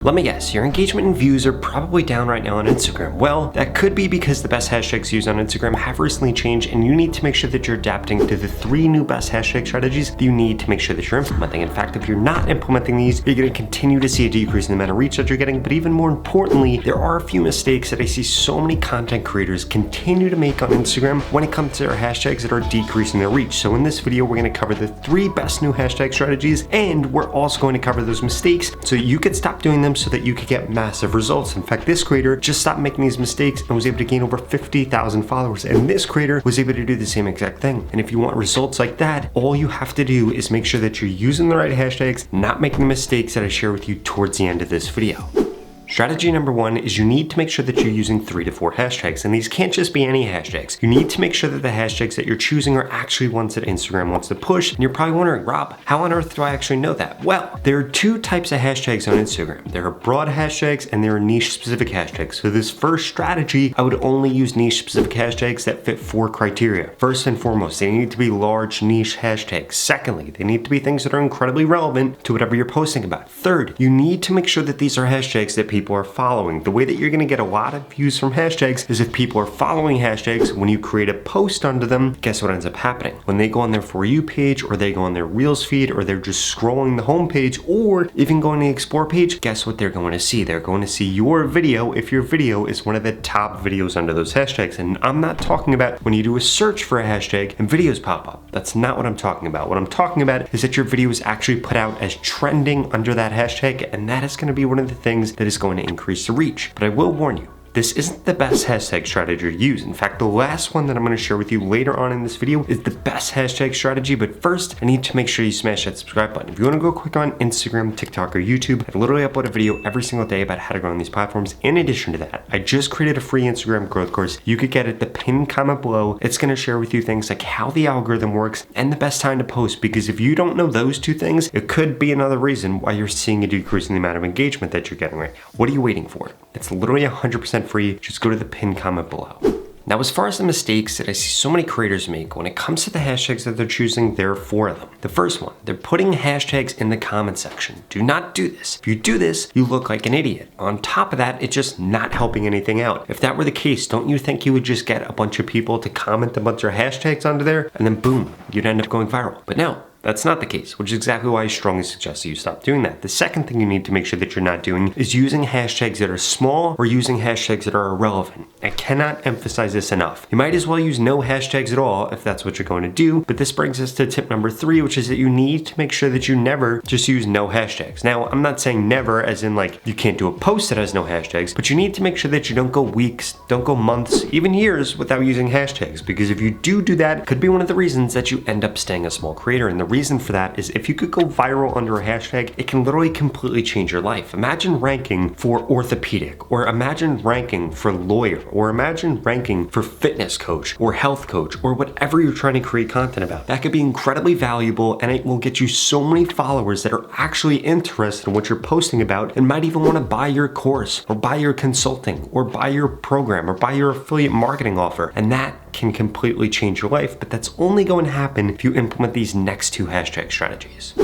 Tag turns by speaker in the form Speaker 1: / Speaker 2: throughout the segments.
Speaker 1: Let me guess, your engagement and views are probably down right now on Instagram. Well, that could be because the best hashtags used on Instagram have recently changed, and you need to make sure that you're adapting to the 3 new best hashtag strategies that you need to make sure that you're implementing. In fact, if you're not implementing these, you're going to continue to see a decrease in the amount of reach that you're getting, but even more importantly, there are a few mistakes that I see so many content creators continue to make on Instagram when it comes to their hashtags that are decreasing their reach. So in this video, we're going to cover the 3 best new hashtag strategies, and we're also going to cover those mistakes so you can stop doing them so that you could get massive results. In fact, this creator just stopped making these mistakes and was able to gain over 50,000 followers. And this creator was able to do the same exact thing. And if you want results like that, all you have to do is make sure that you're using the right hashtags, not making the mistakes that I share with you towards the end of this video. Strategy number 1 is you need to make sure that you're using 3 to 4 hashtags, and these can't just be any hashtags. You need to make sure that the hashtags that you're choosing are actually ones that Instagram wants to push. And you're probably wondering, Rob, how on earth do I actually know that? Well, there are 2 types of hashtags on Instagram. There are broad hashtags and there are niche specific hashtags. So this first strategy, I would only use niche specific hashtags that fit 4 criteria. First and foremost, they need to be large niche hashtags. Secondly, they need to be things that are incredibly relevant to whatever you're posting about. Third, you need to make sure that these are hashtags that people are following. The way that you're going to get a lot of views from hashtags is if people are following hashtags. When you create a post under them, guess what ends up happening? When they go on their For You page, or they go on their Reels feed, or they're just scrolling the home page, or even going to the Explore page, guess what they're going to see? They're going to see your video if your video is one of the top videos under those hashtags. And I'm not talking about when you do a search for a hashtag and videos pop up. That's not what I'm talking about. What I'm talking about is that your video is actually put out as trending under that hashtag, and that is going to be one of the things that is going to increase the reach. But I will warn you, this isn't the best hashtag strategy to use. In fact, the last one that I'm going to share with you later on in this video is the best hashtag strategy. But first, I need to make sure you smash that subscribe button. If you want to go click on Instagram, TikTok, or YouTube, I literally upload a video every single day about how to grow on these platforms. In addition to that, I just created a free Instagram growth course. You could get it at the pinned comment below. It's going to share with you things like how the algorithm works and the best time to post. Because if you don't know those 2 things, it could be another reason why you're seeing a decrease in the amount of engagement that you're getting right now. What are you waiting for? It's literally 100% free. Just go to the pinned comment below. Now, as far as the mistakes that I see so many creators make when it comes to the hashtags that they're choosing, there are 4 of them. The first one, they're putting hashtags in the comment section. Do not do this. If you do this, you look like an idiot. On top of that, it's just not helping anything out. If that were the case, don't you think you would just get a bunch of people to comment a bunch of hashtags under there, and then boom, you'd end up going viral? But no. That's not the case, which is exactly why I strongly suggest that you stop doing that. The second thing you need to make sure that you're not doing is using hashtags that are small or using hashtags that are irrelevant. I cannot emphasize this enough. You might as well use no hashtags at all if that's what you're going to do, but this brings us to tip number 3, which is that you need to make sure that you never just use no hashtags. Now, I'm not saying never as in like you can't do a post that has no hashtags, but you need to make sure that you don't go weeks, don't go months, even years without using hashtags, because if you do that, it could be one of the reasons that you end up staying a small creator. And the reason for that is if you could go viral under a hashtag, it can literally completely change your life. Imagine ranking for orthopedic, or imagine ranking for lawyer, or imagine ranking for fitness coach or health coach or whatever you're trying to create content about. That could be incredibly valuable, and it will get you so many followers that are actually interested in what you're posting about and might even want to buy your course or buy your consulting or buy your program or buy your affiliate marketing offer. And that can completely change your life, but that's only going to happen if you implement these next 2 hashtag strategies.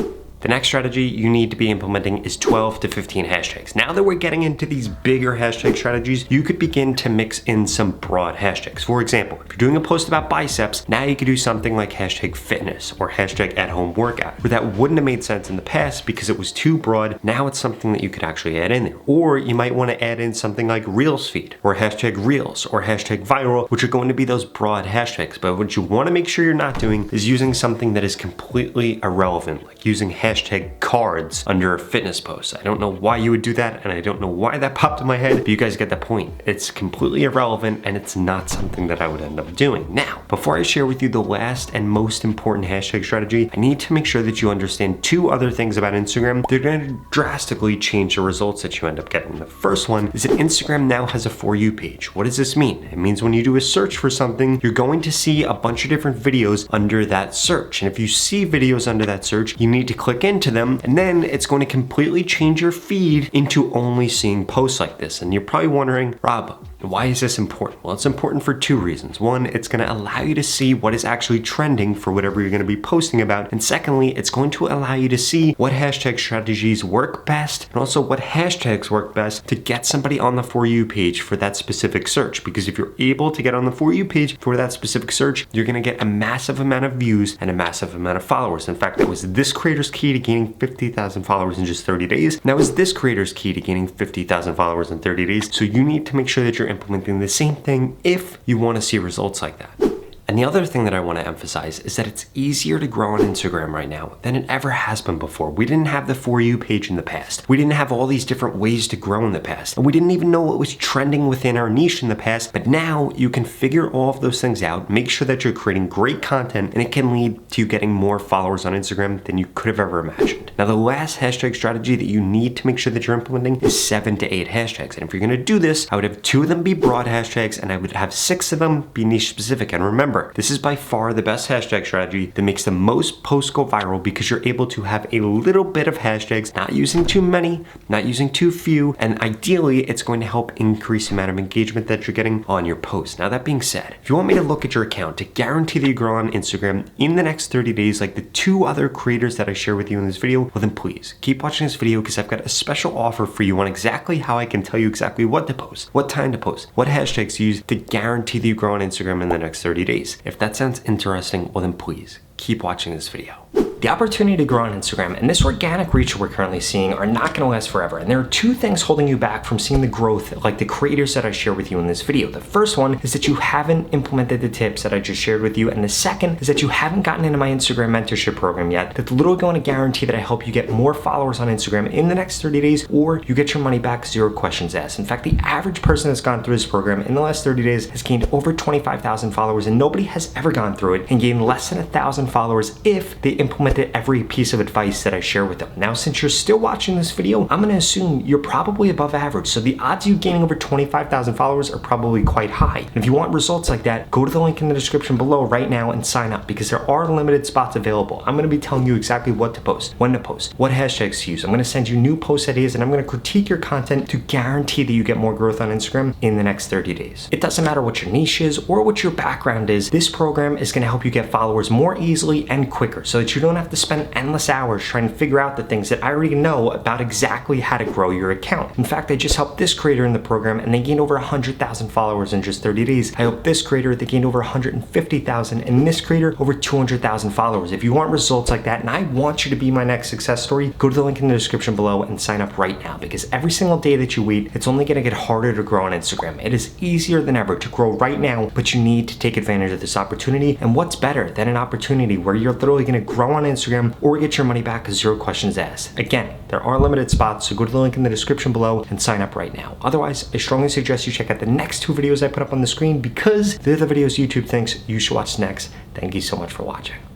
Speaker 1: The next strategy you need to be implementing is 12 to 15 hashtags. Now that we're getting into these bigger hashtag strategies, you could begin to mix in some broad hashtags. For example, if you're doing a post about biceps, now you could do something like hashtag fitness or hashtag at home workout, where that wouldn't have made sense in the past because it was too broad. Now it's something that you could actually add in there. Or you might want to add in something like Reels feed or hashtag Reels or hashtag viral, which are going to be those broad hashtags. But what you want to make sure you're not doing is using something that is completely irrelevant, like using hashtag cards under a fitness post. I don't know why you would do that, and I don't know why that popped in my head, but you guys get the point. It's completely irrelevant, and it's not something that I would end up doing. Now, before I share with you the last and most important hashtag strategy, I need to make sure that you understand 2 other things about Instagram. They're going to drastically change the results that you end up getting. The first one is that Instagram now has a For You page. What does this mean? It means when you do a search for something, you're going to see a bunch of different videos under that search. And if you see videos under that search, you need to click click into them, and then it's going to completely change your feed into only seeing posts like this. And you're probably wondering, Rob, why is this important? Well, it's important for two reasons. One, it's going to allow you to see what is actually trending for whatever you're going to be posting about. And secondly, it's going to allow you to see what hashtag strategies work best and also what hashtags work best to get somebody on the For You page for that specific search. Because if you're able to get on the For You page for that specific search, you're going to get a massive amount of views and a massive amount of followers. In fact, that was this creator's key to gaining 50,000 followers in just 30 days. And that was this creator's key to gaining 50,000 followers in 30 days. So you need to make sure that you're implementing the same thing if you want to see results like that. And the other thing that I want to emphasize is that it's easier to grow on Instagram right now than it ever has been before. We didn't have the For You page in the past. We didn't have all these different ways to grow in the past. And we didn't even know what was trending within our niche in the past. But now you can figure all of those things out, make sure that you're creating great content, and it can lead to you getting more followers on Instagram than you could have ever imagined. Now, the last hashtag strategy that you need to make sure that you're implementing is 7 to 8 hashtags. And if you're going to do this, I would have 2 of them be broad hashtags and I would have 6 of them be niche specific. And remember, this is by far the best hashtag strategy that makes the most posts go viral because you're able to have a little bit of hashtags, not using too many, not using too few, and ideally it's going to help increase the amount of engagement that you're getting on your posts. Now, that being said, if you want me to look at your account to guarantee that you grow on Instagram in the next 30 days like the 2 other creators that I share with you in this video, well then please keep watching this video because I've got a special offer for you on exactly how I can tell you exactly what to post, what time to post, what hashtags to use to guarantee that you grow on Instagram in the next 30 days. If that sounds interesting, well then please keep watching this video. The opportunity to grow on Instagram and this organic reach we're currently seeing are not going to last forever. And there are 2 things holding you back from seeing the growth like the creators that I share with you in this video. The first one is that you haven't implemented the tips that I just shared with you. And the second is that you haven't gotten into my Instagram mentorship program yet. That's literally going to guarantee that I help you get more followers on Instagram in the next 30 days or you get your money back, 0 questions asked. In fact, the average person that's gone through this program in the last 30 days has gained over 25,000 followers and nobody has ever gone through it and gained less than 1,000 followers if they implemented every piece of advice that I share with them. Now, since you're still watching this video, I'm going to assume you're probably above average. So the odds of you gaining over 25,000 followers are probably quite high. And if you want results like that, go to the link in the description below right now and sign up because there are limited spots available. I'm going to be telling you exactly what to post, when to post, what hashtags to use. I'm going to send you new post ideas and I'm going to critique your content to guarantee that you get more growth on Instagram in the next 30 days. It doesn't matter what your niche is or what your background is. This program is going to help you get followers more easily and quicker so that you don't have to spend endless hours trying to figure out the things that I already know about exactly how to grow your account. In fact, I just helped this creator in the program and they gained over 100,000 followers in just 30 days. I helped this creator, they gained over 150,000 and this creator over 200,000 followers. If you want results like that and I want you to be my next success story, go to the link in the description below and sign up right now because every single day that you wait, it's only going to get harder to grow on Instagram. It is easier than ever to grow right now, but you need to take advantage of this opportunity. And what's better than an opportunity where you're literally going to grow on Instagram or get your money back, 0 questions asked. Again, there are limited spots, so go to the link in the description below and sign up right now. Otherwise, I strongly suggest you check out the next 2 videos I put up on the screen because they're the videos YouTube thinks you should watch next. Thank you so much for watching.